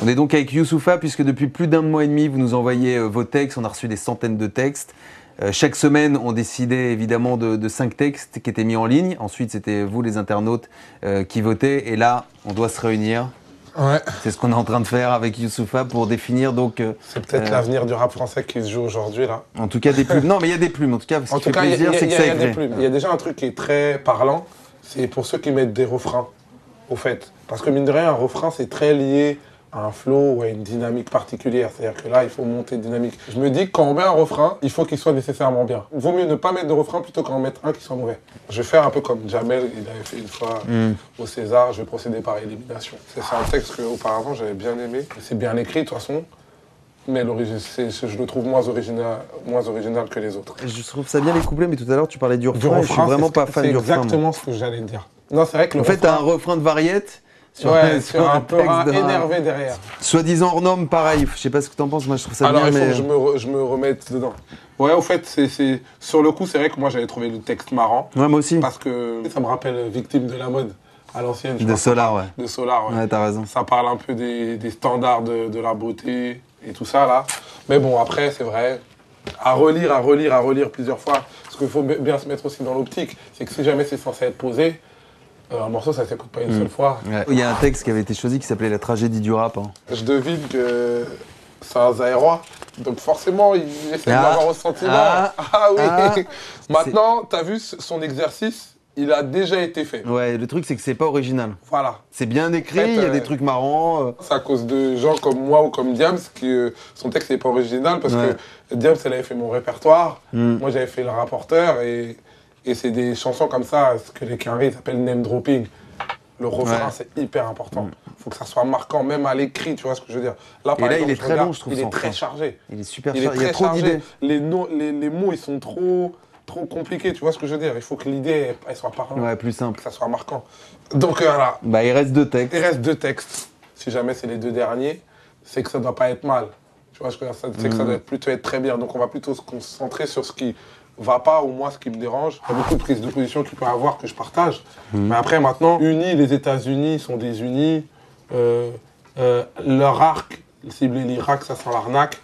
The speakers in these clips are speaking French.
On est donc avec Youssoupha, puisque depuis plus d'1 mois et demi, vous nous envoyez vos textes. On a reçu des centaines de textes. Chaque semaine, on décidait évidemment de 5 textes qui étaient mis en ligne. Ensuite, c'était vous, les internautes, qui votaient. Et là, on doit se réunir. Ouais. C'est ce qu'on est en train de faire avec Youssoupha pour définir donc. C'est peut-être l'avenir du rap français qui se joue aujourd'hui là. En tout cas des plumes. Non mais il y a des plumes. En tout cas, ce qui fait plaisir, c'est que ça des plumes. Il y a déjà un truc qui est très parlant. C'est pour ceux qui mettent des refrains. Au fait, parce que mine de rien, un refrain c'est très lié à un flow ou à une dynamique particulière. C'est-à-dire que là, il faut monter une dynamique. Je me dis que quand on met un refrain, il faut qu'il soit nécessairement bien. Il vaut mieux ne pas mettre de refrain plutôt qu'en mettre un qui soit mauvais. Je vais faire un peu comme Jamel, il avait fait une fois au César, je vais procéder par élimination. C'est un texte qu'auparavant j'avais bien aimé. C'est bien écrit de toute façon, mais je le trouve moins original que les autres. Je trouve ça bien les couplets, mais tout à l'heure tu parlais du refrain. Je suis vraiment pas fan du refrain. C'est exactement ce que j'allais te dire. Non, c'est vrai que en fait, t'as un refrain de variette. Sur un peu énervé derrière. Soi-disant hors norme, pareil. Je sais pas ce que t'en penses, moi je trouve ça bien. Alors il faut que je me remette dedans. Ouais, au fait, sur le coup, c'est vrai que moi j'avais trouvé le texte marrant. Ouais, moi aussi. Parce que ça me rappelle Victime de la mode à l'ancienne. De Solar, ouais. De Solar, ouais. Ouais, t'as raison. Ça parle un peu des standards de la beauté et tout ça là. Mais bon, après, c'est vrai. À relire plusieurs fois. Parce qu'il faut bien se mettre aussi dans l'optique. C'est que si jamais c'est censé être posé, un morceau, ça ne s'écoute pas une seule fois. Ouais. Il y a un texte qui avait été choisi qui s'appelait La tragédie du rap. Hein. Je devine que c'est un Zaïrois, donc forcément, il essaie de l'avoir au sentiment. Oui. Maintenant, tu as vu son exercice, il a déjà été fait. Ouais, le truc, c'est que c'est pas original. Voilà. C'est bien écrit, il y a des trucs marrants. C'est à cause de gens comme moi ou comme Diams que son texte n'est pas original, parce que Diams, elle avait fait mon répertoire, moi j'avais fait le rapporteur, et c'est des chansons comme ça, ce que les Quinri appellent name dropping. Le refrain, c'est hyper important. Il faut que ça soit marquant, même à l'écrit, tu vois ce que je veux dire. Là, par exemple, il est très long, je trouve. Il est très chargé. Il est super chargé. Il y a trop d'idées. Les mots, ils sont trop compliqués, tu vois ce que je veux dire. Il faut que l'idée, elle soit parlante. Ouais, plus simple. Que ça soit marquant. Donc voilà. Bah, il reste 2 textes. Il reste 2 textes. Si jamais c'est les 2 derniers, c'est que ça doit pas être mal. Tu vois ce que je veux dire. C'est que ça doit plutôt être très bien. Donc on va plutôt se concentrer sur ce qui va pas, ou moi, ce qui me dérange. Il y a beaucoup de prises de position qu'il peut y avoir que je partage. Mais après, maintenant, unis, les États-Unis sont des unis. Leur arc, cibler l'Irak, ça sent l'arnaque.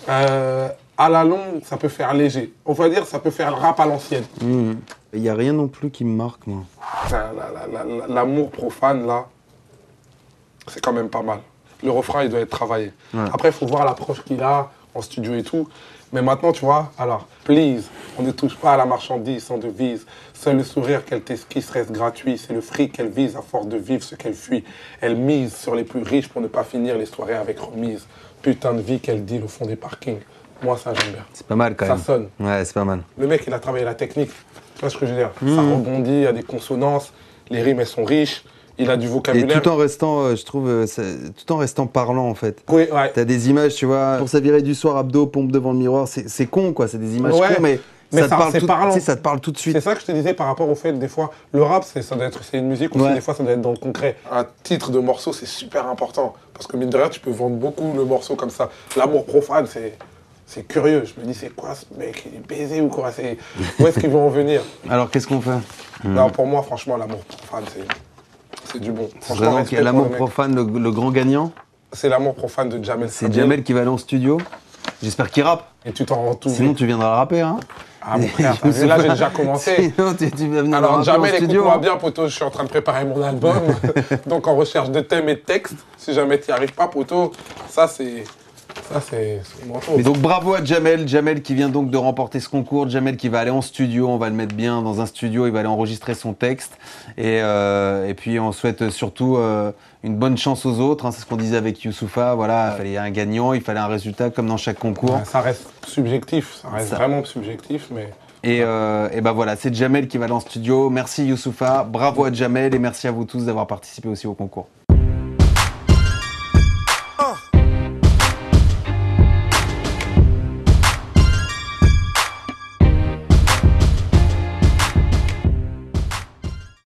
À la longue, ça peut faire léger. On va dire, ça peut faire le rap à l'ancienne. Il n'y a rien non plus qui me marque, moi. L'amour profane, là, c'est quand même pas mal. Le refrain, il doit être travaillé. Ouais. Après, il faut voir l'approche qu'il a en studio et tout. Mais maintenant, tu vois, alors, please, on ne touche pas à la marchandise sans devise. Seul le sourire qu'elle t'esquisse reste gratuit. C'est le fric qu'elle vise à force de vivre ce qu'elle fuit. Elle mise sur les plus riches pour ne pas finir les soirées avec remise. Putain de vie qu'elle deal au fond des parkings. Moi, ça, j'aime bien. C'est pas mal, quand même. Ça sonne. Ouais, c'est pas mal. Le mec, il a travaillé la technique. Tu vois ce que je veux dire? Ça rebondit, il y a des consonances. Les rimes, elles sont riches. Il a du vocabulaire. Et tout en restant, je trouve, tout en restant parlant, en fait. Oui, ouais. T'as des images, tu vois, pour s'avirer du soir, abdos, pompe devant le miroir, c'est con, quoi. C'est des images cons, mais ça te parle parlant. Ça te parle tout de suite. C'est ça que je te disais par rapport au fait, des fois, le rap, c'est une musique, ou des fois, ça doit être dans le concret. Un titre de morceau, c'est super important. Parce que, mine de rien, tu peux vendre beaucoup le morceau comme ça. L'amour profane, c'est curieux. Je me dis, c'est quoi ce mec? Il est baisé ou quoi? Où est-ce qu'ils vont en venir? Alors, qu'est-ce qu'on fait? Non, pour moi, franchement, l'amour profane, c'est du bon. Donc, l'amour profane, le grand gagnant? C'est l'amour profane de Jamel. C'est Jamel qui va aller en studio. J'espère qu'il rappe. Et tu t'en rends tout. Sinon, tu viendras rapper, hein? Ah, mon frère, là, j'ai déjà commencé. Sinon, tu vas venir alors, Jamel, écoute-moi hein. bien, poto, je suis en train de préparer mon album. Donc, en recherche de thèmes et de textes. Si jamais tu n'y arrives pas, poto, ça, c'est manteau. Mais donc, bravo à Jamel qui vient donc de remporter ce concours. Jamel qui va aller en studio, on va le mettre bien dans un studio, il va aller enregistrer son texte. Et puis, on souhaite surtout une bonne chance aux autres. Hein, c'est ce qu'on disait avec Youssoupha. Voilà, il fallait un gagnant, il fallait un résultat comme dans chaque concours. Ouais, ça reste subjectif, ça reste vraiment subjectif, mais... Et ben voilà, c'est Jamel qui va aller en studio. Merci Youssoupha, bravo à Jamel et merci à vous tous d'avoir participé aussi au concours.